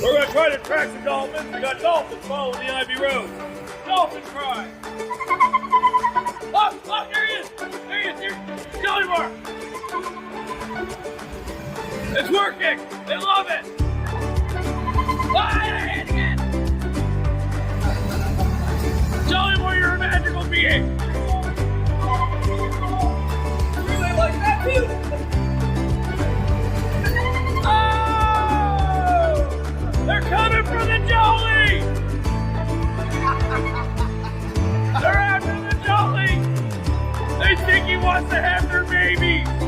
We're going to try to track some dolphins. We got dolphins following the Ivy Road. Dolphin cry. Oh, there he is. There he is. Here. Jollymore. It's working. They love it. Ah, there he is again. Jollymore, you're a magical being. Really like that too. They're coming for the Jolly! They're after the Jolly! They think he wants to have their babies!